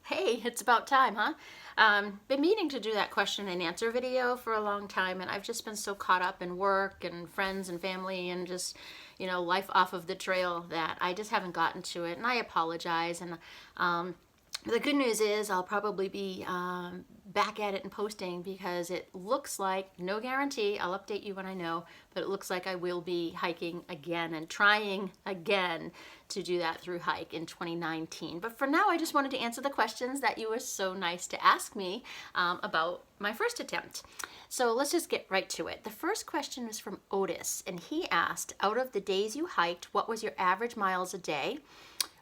Hey, it's about time, huh? Been meaning to do that question and answer video for a long time, and I've just been so caught up in work and friends and family and just, life off of the trail that I just haven't gotten to it. And I apologize. And the good news is I'll probably be back at it and posting because it looks like, no guarantee, I'll update you when I know, but it looks like I will be hiking again and trying again to do that through hike in 2019. But for now, I just wanted to answer the questions that you were so nice to ask me about my first attempt. So let's just get right to it. The first question is from Otis, and he asked, out of the days you hiked, what was your average miles a day?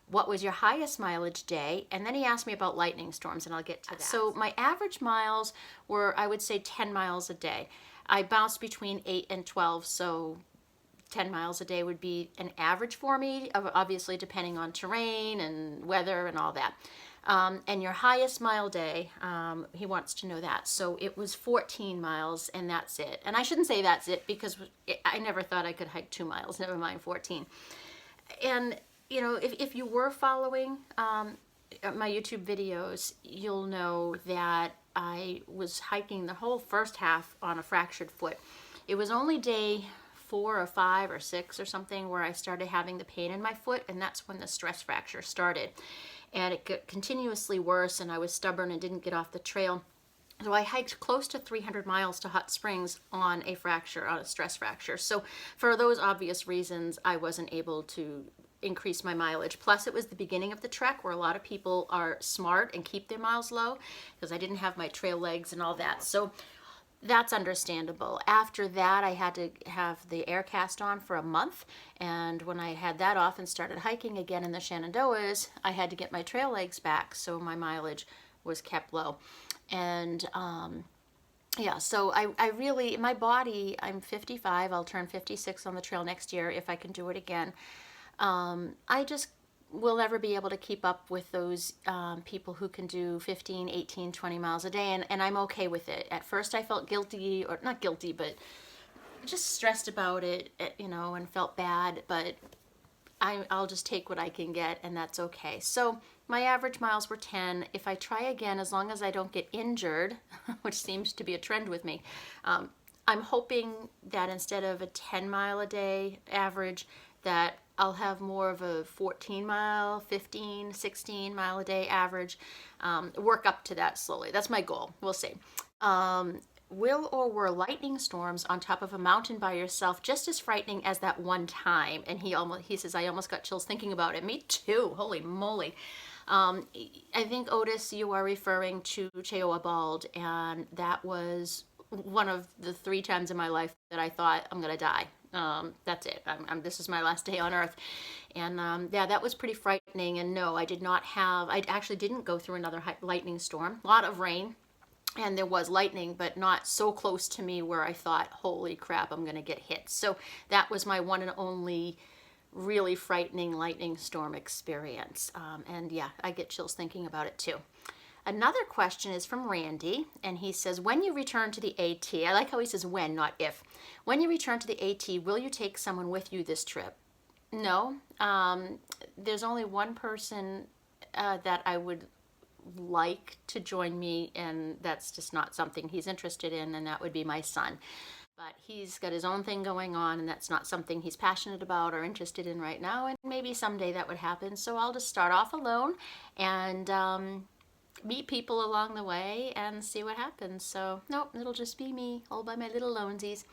What was your highest mileage day? And then he asked me about lightning storms, and I'll get to that. So my average miles were, I would say, 10 miles a day. I bounced between 8 and 12, so 10 miles a day would be an average for me, obviously depending on terrain and weather and all that. And your highest mile day, he wants to know that. So it was 14 miles, and that's it. And I shouldn't say that's it because I never thought I could hike 2 miles, never mind 14. And if you were following my YouTube videos, you'll know that I was hiking the whole first half on a fractured foot. It was only day 4 or 5 or 6 or something where I started having the pain in my foot, and that's when the stress fracture started. And it got continuously worse, and I was stubborn and didn't get off the trail. So I hiked close to 300 miles to Hot Springs on a fracture, on a stress fracture. So for those obvious reasons, I wasn't able to increase my mileage. Plus, it was the beginning of the trek where a lot of people are smart and keep their miles low because I didn't have my trail legs and all that. So that's understandable. After that, I had to have the air cast on for a month. And when I had that off and started hiking again in the Shenandoahs, I had to get my trail legs back. So my mileage was kept low. And yeah, so I really, my body, I'm 55. I'll turn 56 on the trail next year if I can do it again. I just will never be able to keep up with those people who can do 15, 18, 20 miles a day, and I'm okay with it. At first I felt guilty, or not guilty, but just stressed about it, and felt bad, but I'll just take what I can get, and that's okay. So my average miles were 10. If I try again, as long as I don't get injured, which seems to be a trend with me, I'm hoping that instead of a 10 mile a day average, that I'll have more of a 14 mile, 15, 16 mile a day average, work up to that slowly. That's my goal. We'll see. Will or were lightning storms on top of a mountain by yourself just as frightening as that one time? And he says, I almost got chills thinking about it. Me too. Holy moly. I think, Otis, you are referring to Cheoah Bald, and that was one of the 3 times in my life that I thought I'm going to die. That's it. This is my last day on earth. And yeah, that was pretty frightening. And no, I actually didn't go through another lightning storm. A lot of rain, and there was lightning, but not so close to me where I thought, holy crap, I'm going to get hit. So that was my one and only really frightening lightning storm experience. And yeah, I get chills thinking about it too. Another question is from Randy, and he says, when you return to the AT, I like how he says when, not if. When you return to the AT, will you take someone with you this trip? No. There's only one person that I would like to join me, and that's just not something he's interested in, and that would be my son. But he's got his own thing going on, and that's not something he's passionate about or interested in right now, and maybe someday that would happen. So I'll just start off alone and meet people along the way and see what happens. So nope, it'll just be me all by my little lonesies.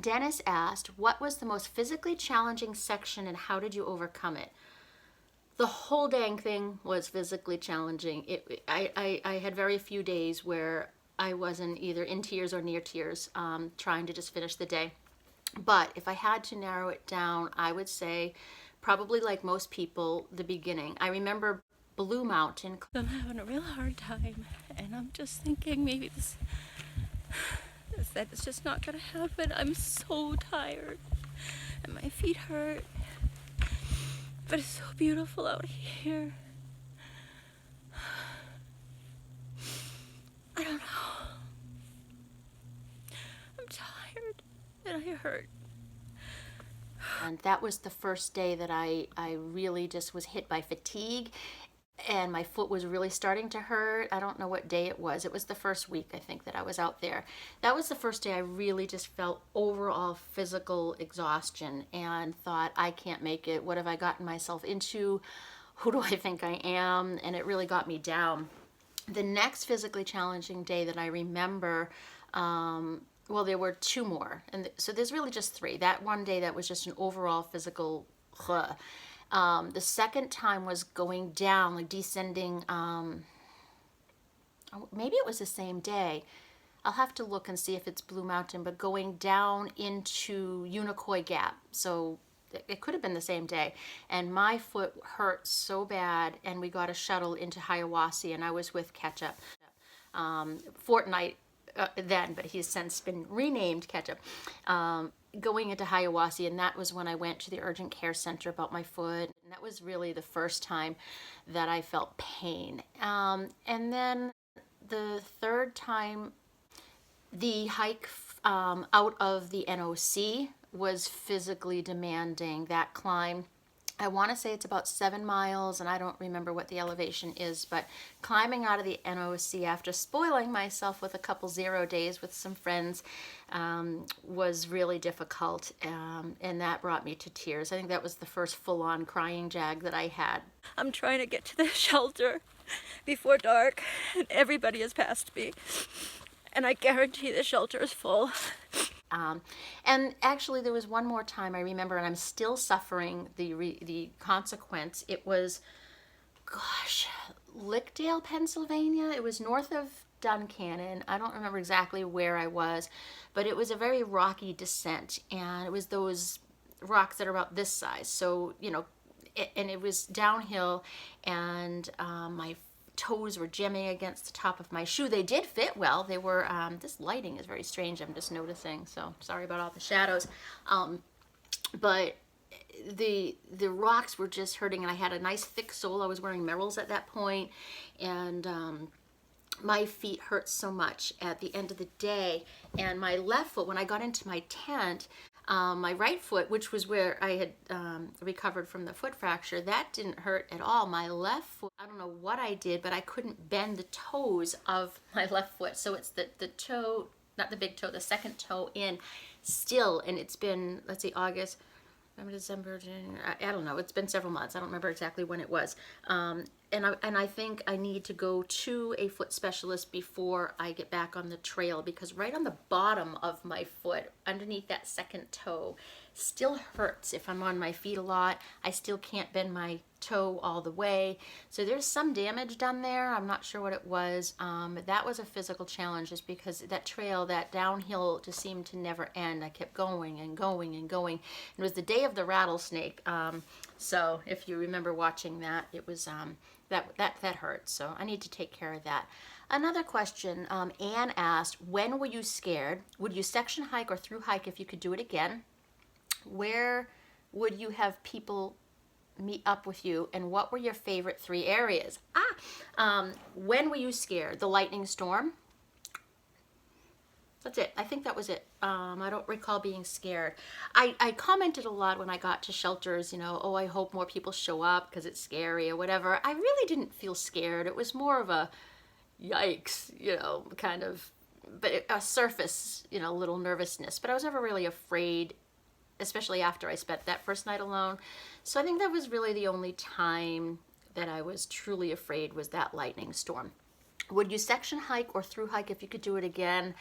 Dennis asked, what was the most physically challenging section and how did you overcome it? The whole dang thing was physically challenging. I had very few days where I wasn't either in tears or near tears, trying to just finish the day. But if I had to narrow it down, I would say probably like most people, the beginning. I remember Blue Mountain. I'm having a real hard time, and I'm just thinking maybe that it's just not gonna happen. I'm so tired, and my feet hurt, but it's so beautiful out here. I don't know. I'm tired, and I hurt. And that was the first day that I really just was hit by fatigue. and my foot was really starting to hurt. I don't know what day it was. It was the first week, I think, that I was out there. That was the first day I really just felt overall physical exhaustion and thought, I can't make it. What have I gotten myself into? Who do I think I am? And it really got me down. The next physically challenging day that I remember, well, there were two more. And so there's really just three. That one day that was just an overall physical. The second time was going down, like descending. Maybe it was the same day. I'll have to look and see if it's Blue Mountain, but going down into Unicoi Gap. So it could have been the same day. And my foot hurt so bad, and we got a shuttle into Hiawassee, and I was with Ketchup. Fortnite then, but he's since been renamed Ketchup. Going into Hiawassee, and that was when I went to the urgent care center about my foot. And that was really the first time that I felt pain. And then the third time, the hike out of the NOC was physically demanding. That climb, I want to say it's about 7 miles, and I don't remember what the elevation is, but climbing out of the NOC after spoiling myself with a couple 0 days with some friends was really difficult, and that brought me to tears. I think that was the first full-on crying jag that I had. I'm trying to get to the shelter before dark, and everybody has passed me. And I guarantee the shelter is full. And actually, there was one more time I remember, and I'm still suffering the consequence. It was, gosh, Lickdale, Pennsylvania. It was north of Duncannon. I don't remember exactly where I was, but it was a very rocky descent, and it was those rocks that are about this size. So, and it was downhill, and my toes were jamming against the top of my shoe. They did fit well. They were, this lighting is very strange, I'm just noticing, so sorry about all the shadows. But the rocks were just hurting, and I had a nice thick sole. I was wearing Merrells at that point, and my feet hurt so much at the end of the day. And my left foot, when I got into my tent, my right foot, which was where I had recovered from the foot fracture, that didn't hurt at all. My left foot, I don't know what I did, but I couldn't bend the toes of my left foot. So it's the toe, not the big toe, the second toe in still. And it's been, let's see, August, December, January, I don't know. It's been several months. I don't remember exactly when it was. And I think I need to go to a foot specialist before I get back on the trail, because right on the bottom of my foot, underneath that second toe, still hurts if I'm on my feet a lot. I still can't bend my toe all the way. So there's some damage done there. I'm not sure what it was. That was a physical challenge, just because that trail, that downhill, just seemed to never end. I kept going and going and going. It was the day of the rattlesnake. So if you remember watching that, it was that hurt. So I need to take care of that. Another question, Anne asked, when were you scared? Would you section hike or through hike if you could do it again? Where would you have people meet up with you, and what were your favorite 3 areas? When were you scared? The lightning storm. That's it. I think that was it. I don't recall being scared. I commented a lot when I got to shelters, oh, I hope more people show up because it's scary or whatever. I really didn't feel scared. It was more of a yikes, kind of, but a surface, little nervousness. But I was never really afraid, especially after I spent that first night alone. So I think that was really the only time that I was truly afraid, was that lightning storm. Would you section hike or through hike if you could do it again?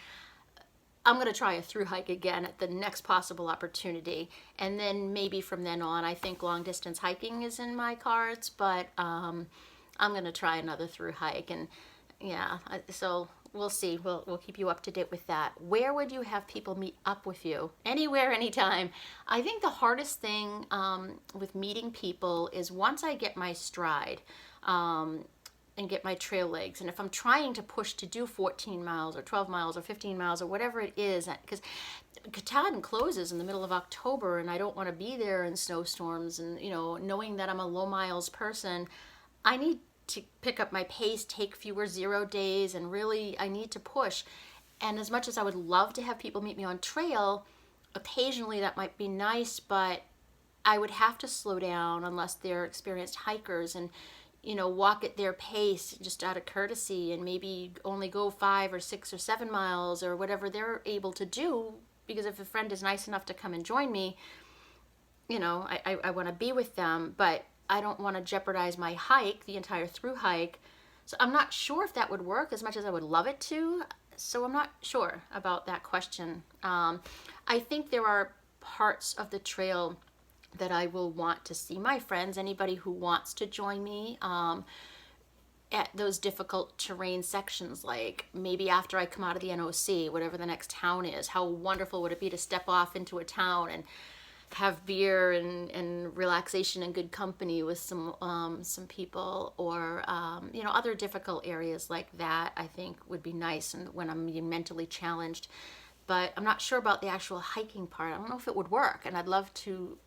I'm going to try a through hike again at the next possible opportunity. And then maybe from then on, I think long distance hiking is in my cards, but I'm going to try another through hike. And yeah, so we'll see. We'll keep you up to date with that. Where would you have people meet up with you? Anywhere, anytime. I think the hardest thing with meeting people is once I get my stride, and get my trail legs. And if I'm trying to push to do 14 miles or 12 miles or 15 miles or whatever it is, because Katahdin closes in the middle of October, and I don't want to be there in snowstorms, and knowing that I'm a low miles person, I need to pick up my pace, take fewer 0 days, and really I need to push. And as much as I would love to have people meet me on trail, occasionally that might be nice, but I would have to slow down unless they're experienced hikers. And walk at their pace just out of courtesy, and maybe only go 5 or 6 or 7 miles or whatever they're able to do. Because if a friend is nice enough to come and join me, I want to be with them, but I don't want to jeopardize my hike, the entire through hike. So I'm not sure if that would work as much as I would love it to. So I'm not sure about that question. I think there are parts of the trail that I will want to see my friends, anybody who wants to join me, at those difficult terrain sections, like maybe after I come out of the NOC, whatever the next town is. How wonderful would it be to step off into a town and have beer and relaxation and good company with some people, or other difficult areas like that. I think would be nice, and when I'm mentally challenged. But I'm not sure about the actual hiking part. I don't know if it would work, and I'd love to.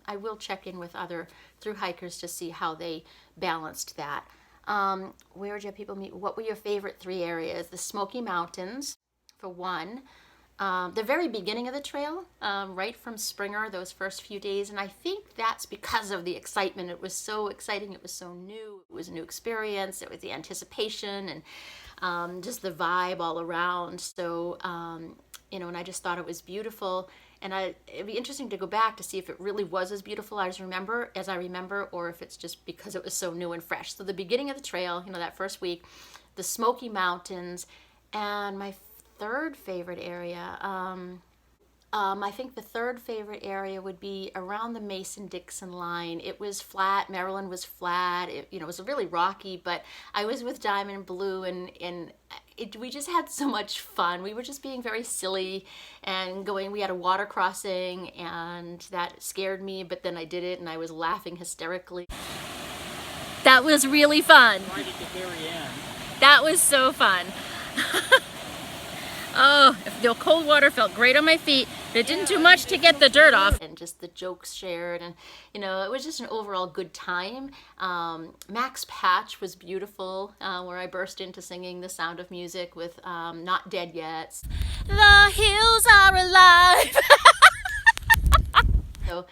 I will check in with other through hikers to see how they balanced that. Where did you have people meet? What were your favorite 3 areas? The Smoky Mountains, for one. The very beginning of the trail, right from Springer, those first few days. And I think that's because of the excitement. It was so exciting. It was so new. It was a new experience. It was the anticipation and just the vibe all around. So, and I just thought it was beautiful. And it'd be interesting to go back to see if it really was as beautiful as I remember, or if it's just because it was so new and fresh. So the beginning of the trail, that first week, the Smoky Mountains, and my third favorite area, I think the third favorite area would be around the Mason-Dixon line. It was flat. Maryland was flat. It was really rocky, but I was with Diamond Blue, and we just had so much fun. We were just being very silly and going. We had a water crossing, and that scared me, but then I did it, and I was laughing hysterically. That was really fun. Right at the very end. That was so fun. Oh, the cold water felt great on my feet, but it didn't do much to get the dirt off. And just the jokes shared, and it was just an overall good time. Max Patch was beautiful, where I burst into singing The Sound of Music with Not Dead Yet. The hills are alive. So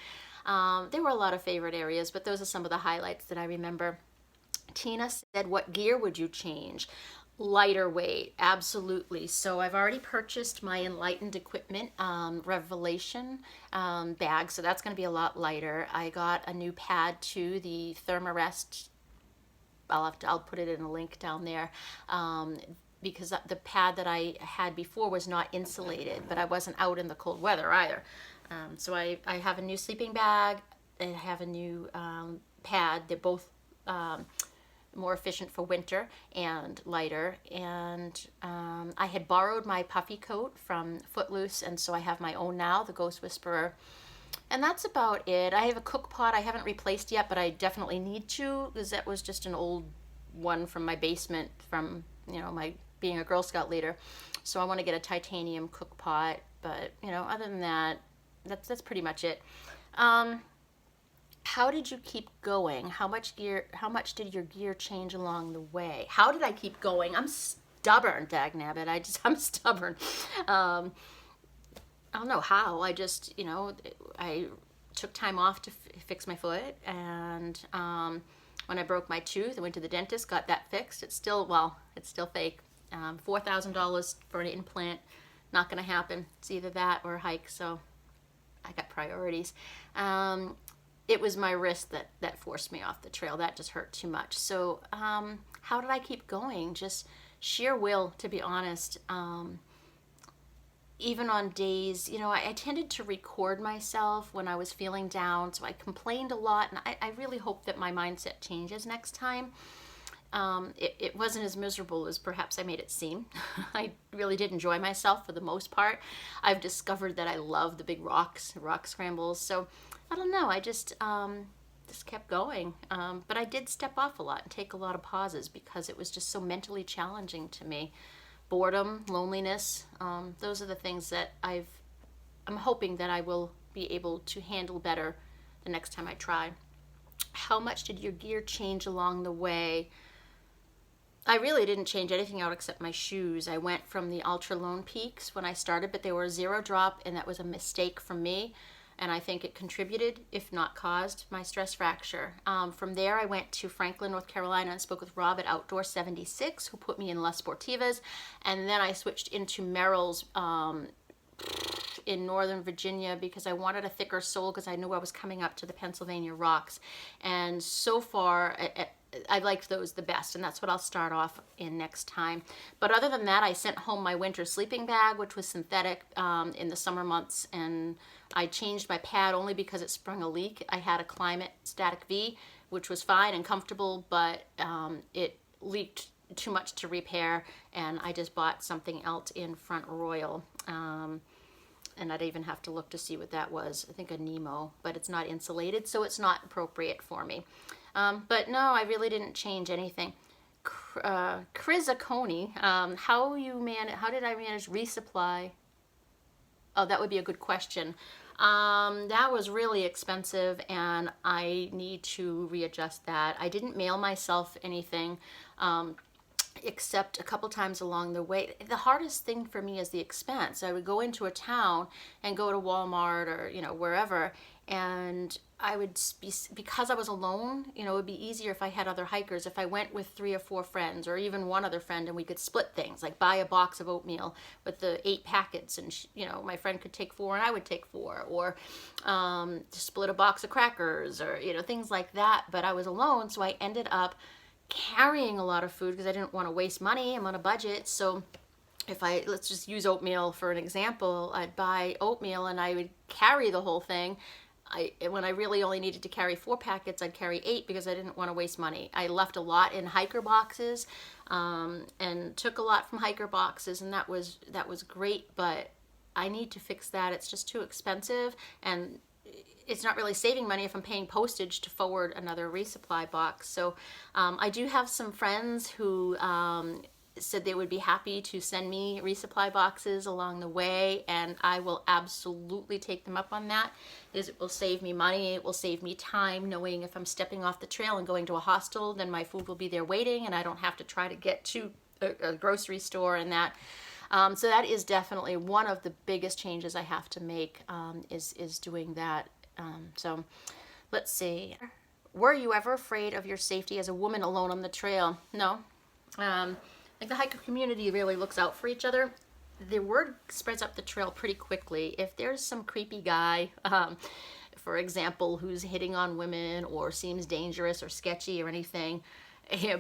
there were a lot of favorite areas, but those are some of the highlights that I remember. Tina said, what gear would you change? Lighter weight, absolutely. So I've already purchased my Enlightened Equipment Revelation bag, so that's going to be a lot lighter. I got a new pad too, the Thermarest. I'll put it in a link down there, because the pad that I had before was not insulated, but I wasn't out in the cold weather either. So I have a new sleeping bag. I have a new pad. They're both more efficient for winter and lighter. And I had borrowed my puffy coat from Footloose, and so I have my own now, the Ghost Whisperer. And that's about it. I have a cook pot I haven't replaced yet, but I definitely need to, because that was just an old one from my basement from, my being a Girl Scout leader. So I want to get a titanium cook pot. But, other than that, that's pretty much it. How did you keep going? How much did your gear change along the way? How did I keep going? I'm stubborn, dagnabbit. I'm stubborn. I don't know how. I just, I took time off to fix my foot, and when I broke my tooth, I went to the dentist, got that fixed. It's still fake. $4,000 for an implant. Not going to happen. It's either that or a hike, so I got priorities. It was my wrist that forced me off the trail. That just hurt too much. So how did I keep going? Just sheer will, to be honest. Even on days, I tended to record myself when I was feeling down, so I complained a lot, and I really hope that my mindset changes next time. It wasn't as miserable as perhaps I made it seem. I really did enjoy myself for the most part. I've discovered that I love the big rock scrambles, so I don't know, I just kept going. But I did step off a lot and take a lot of pauses because it was just so mentally challenging to me. Boredom, loneliness, those are the things that I'm hoping that I will be able to handle better the next time I try. How much did your gear change along the way? I really didn't change anything out except my shoes. I went from the Ultra Lone Peaks when I started, but they were 0 drop, and that was a mistake from me. and I think it contributed, if not caused, my stress fracture. From there, I went to Franklin, North Carolina, and spoke with Rob at Outdoor 76, who put me in Les Sportivas, and then I switched into Merrill's in Northern Virginia because I wanted a thicker sole because I knew I was coming up to the Pennsylvania rocks. And so far, I liked those the best, and that's what I'll start off in next time. But other than that, I sent home my winter sleeping bag, which was synthetic in the summer months, and I changed my pad only because it sprung a leak. I had a Climate Static V, which was fine and comfortable, but it leaked too much to repair, and I just bought something else in Front Royal. And I'd even have to look to see what that was. I think a Nemo, but it's not insulated, so it's not appropriate for me. But no, I really didn't change anything. Chris Aconi, how did I manage resupply? Oh, that would be a good question. That was really expensive, and I need to readjust that. I didn't mail myself anything. Except a couple times along the way. The hardest thing for me is the expense. I would go into a town and go to Walmart or, wherever, and I would be, because I was alone, it would be easier if I had other hikers. If I went with 3 or 4 friends or even one other friend, and we could split things, like buy a box of oatmeal with the 8 packets, and my friend could take 4 and I would take 4, or to split a box of crackers, or things like that. But I was alone, so I ended up carrying a lot of food because I didn't want to waste money. I'm on a budget. So let's just use oatmeal for an example. I'd buy oatmeal and I would carry the whole thing. When I really only needed to carry 4 packets, I'd carry 8 because I didn't want to waste money. I left a lot in hiker boxes and took a lot from hiker boxes, and that was great, but I need to fix that. It's just too expensive, and it's not really saving money if I'm paying postage to forward another resupply box. So I do have some friends who said they would be happy to send me resupply boxes along the way, and I will absolutely take them up on that. It will save me money, it will save me time, knowing if I'm stepping off the trail and going to a hostel, then my food will be there waiting, and I don't have to try to get to a grocery store and that. So that is definitely one of the biggest changes I have to make, is doing that. So let's see. Were you ever afraid of your safety as a woman alone on the trail? No. Like the hiker community really looks out for each other. The word spreads up the trail pretty quickly. If there's some creepy guy, for example, who's hitting on women or seems dangerous or sketchy or anything,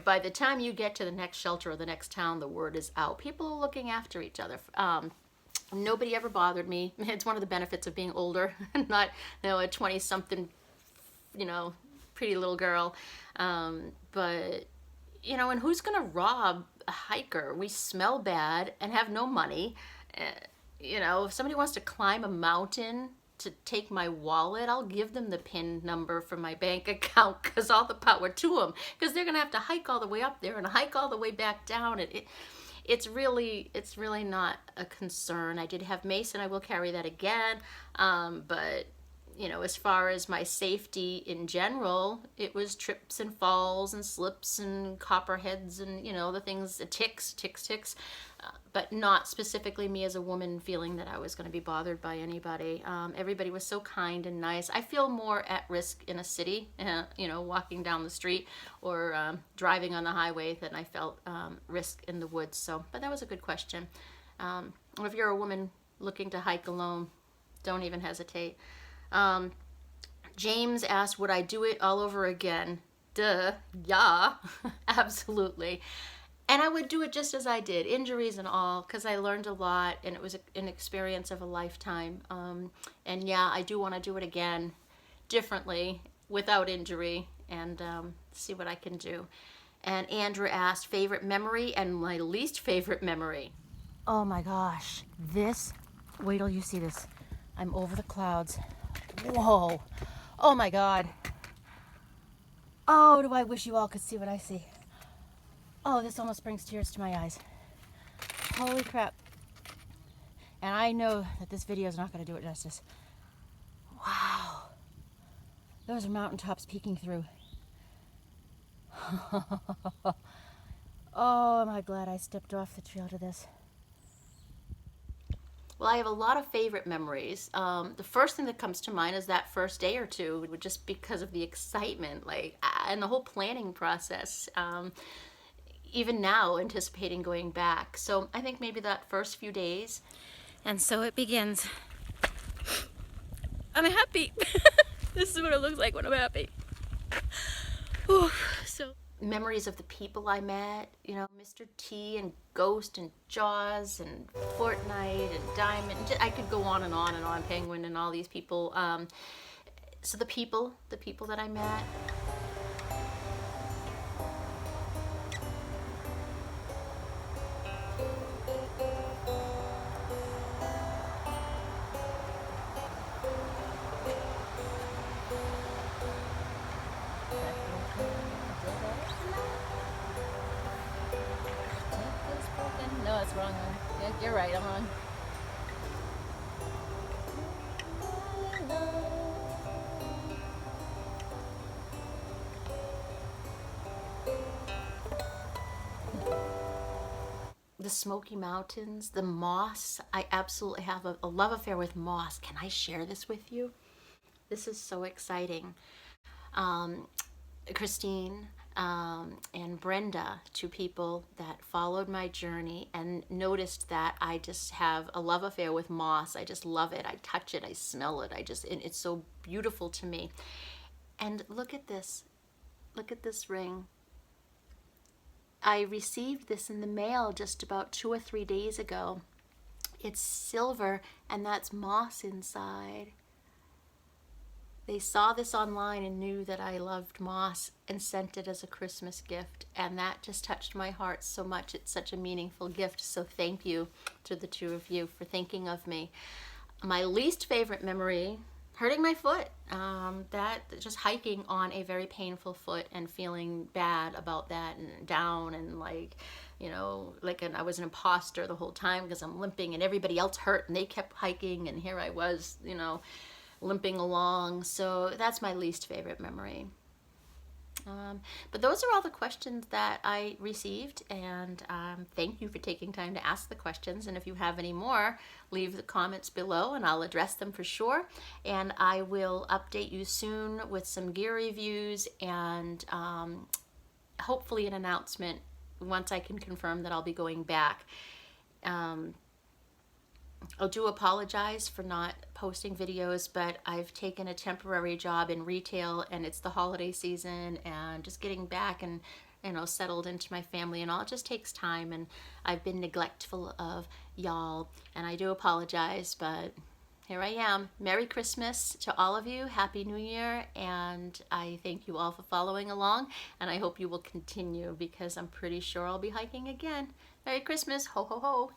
by the time you get to the next shelter or the next town, the word is out. People are looking after each other. Nobody ever bothered me. It's one of the benefits of being older, not a 20-something, pretty little girl. But and who's gonna rob a hiker? We smell bad and have no money. If somebody wants to climb a mountain to take my wallet, I'll give them the PIN number for my bank account, because all the power to them, because they're gonna have to hike all the way up there and hike all the way back down. It's really not a concern. I did have mace, and I will carry that again. But as far as my safety in general, it was trips and falls and slips and copperheads and the things, ticks, but not specifically me as a woman feeling that I was going to be bothered by anybody. Everybody was so kind and nice. I feel more at risk in a city, walking down the street or driving on the highway, than I felt risk in the woods. So, but that was a good question. If you're a woman looking to hike alone, don't even hesitate. James asked, would I do it all over again? Duh, yeah, absolutely. And I would do it just as I did, injuries and all, because I learned a lot, and it was an experience of a lifetime. And yeah, I do want to do it again, differently, without injury, and see what I can do. And Andrew asked, favorite memory and my least favorite memory. Oh my gosh, wait till you see this. I'm over the clouds. Whoa. Oh my God. Oh, do I wish you all could see what I see. Oh, this almost brings tears to my eyes. Holy crap. And I know that this video is not going to do it justice. Wow. Those are mountaintops peeking through. Oh, am I glad I stepped off the trail to this. Well, I have a lot of favorite memories. The first thing that comes to mind is that first day or two, just because of the excitement, and the whole planning process. Even now, anticipating going back. So I think maybe that first few days. And so it begins. I'm happy. This is what it looks like when I'm happy. Whew, so Memories of the people I met, Mr. T and Ghost and Jaws and Fortnite and Diamond. I could go on and on and on, Penguin and all these people. So the people that I met. No, it's wrong one. Yeah, you're right, I'm wrong. The Smoky Mountains, the moss. I absolutely have a love affair with moss. Can I share this with you? This is so exciting. Christine and Brenda, two people that followed my journey and noticed that I just have a love affair with moss. I just love it. I touch it. I smell it. And it's so beautiful to me. And look at this. Look at this ring. I received this in the mail just about 2 or 3 days ago. It's silver, and that's moss inside. They saw this online and knew that I loved moss and sent it as a Christmas gift, and that just touched my heart so much. It's such a meaningful gift, so thank you to the two of you for thinking of me. My least favorite memory, hurting my foot. That just hiking on a very painful foot and feeling bad about that and down and like I was an imposter the whole time because I'm limping and everybody else hurt and they kept hiking and here I was, limping along. So that's my least favorite memory. But those are all the questions that I received, and thank you for taking time to ask the questions. And if you have any more, leave the comments below and I'll address them for sure. And I will update you soon with some gear reviews and hopefully an announcement once I can confirm that I'll be going back. I do apologize for not posting videos, but I've taken a temporary job in retail and it's the holiday season and just getting back and settled into my family and all just takes time, and I've been neglectful of y'all and I do apologize, but here I am. Merry Christmas to all of you. Happy New Year, and I thank you all for following along, and I hope you will continue because I'm pretty sure I'll be hiking again. Merry Christmas. Ho ho ho.